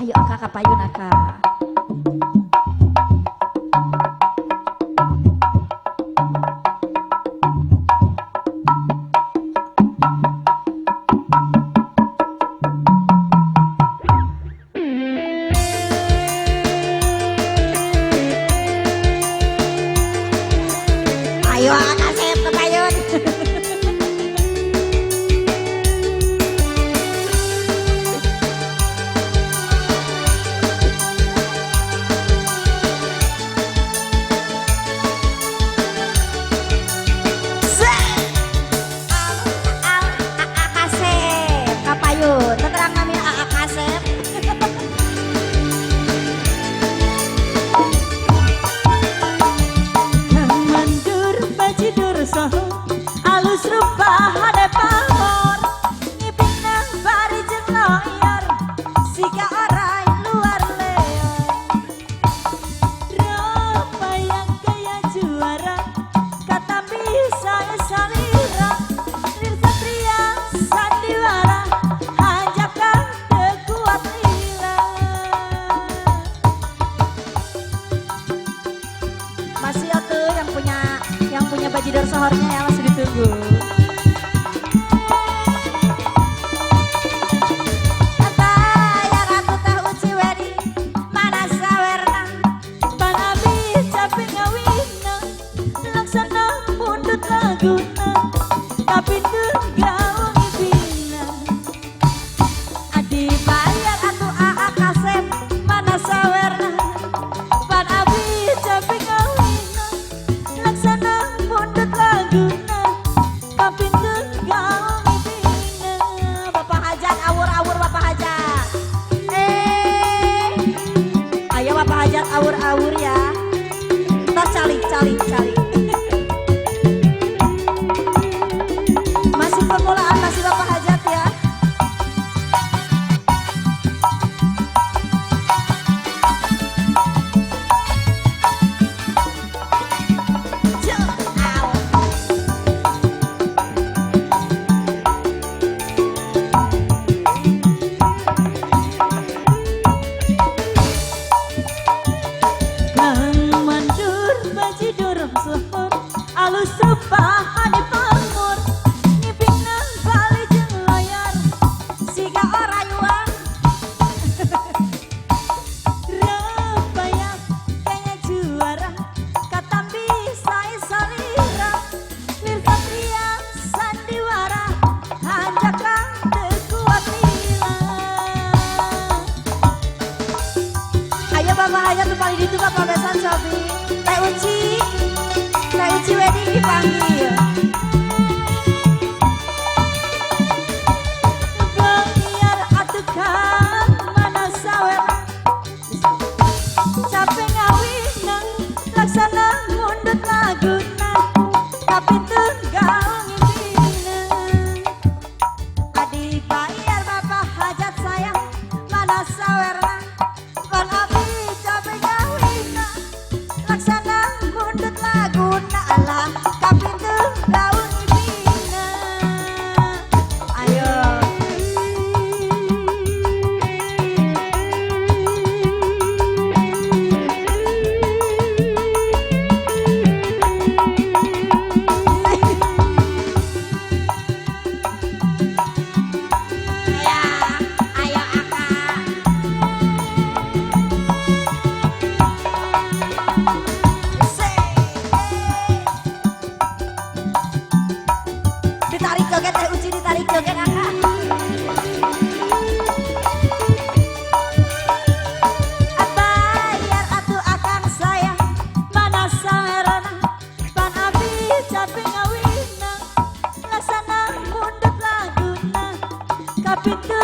Ayo akak kapayun akak. Ayo akak kasep kapayun. Alus rupa hade pamor ngipin nang bari jeung loyar sika orai luar leon rupa yang kaya juara kata bisa salira lir satria sandiwara hanjakan kuat lila masih atuh yang punya bajidor sohornya ya masih ditunggu. Tapi gaung ibina adi bayar atuh aa kasep mana sawerna pan abi cape ngawina laksana pundut laguna tapi gaung ibina bapak hajat awur-awur bapak hajat ayo bapak hajat awur-awur ya ntar calik permulaan masih bapak hajat ya. Kang mandur bajidor sohor alus rupa hade pamor Bapak hajat tuh paling itu bapak besan sobi Teh Uci wedi dipanggil Biar atuh kan mana sawer capek ngawina laksana mundut laguna tapi tuh gaung ibina adi bayar bapak hajat sayang mana sawer laksana mundut laguna alah kapintu gaung ibina ayo ditarik joget Teh Uci ditarik joget akak bayar atuh akang sayang mana sawerana pan abi cape ngawina laksana mundut laguna kapintu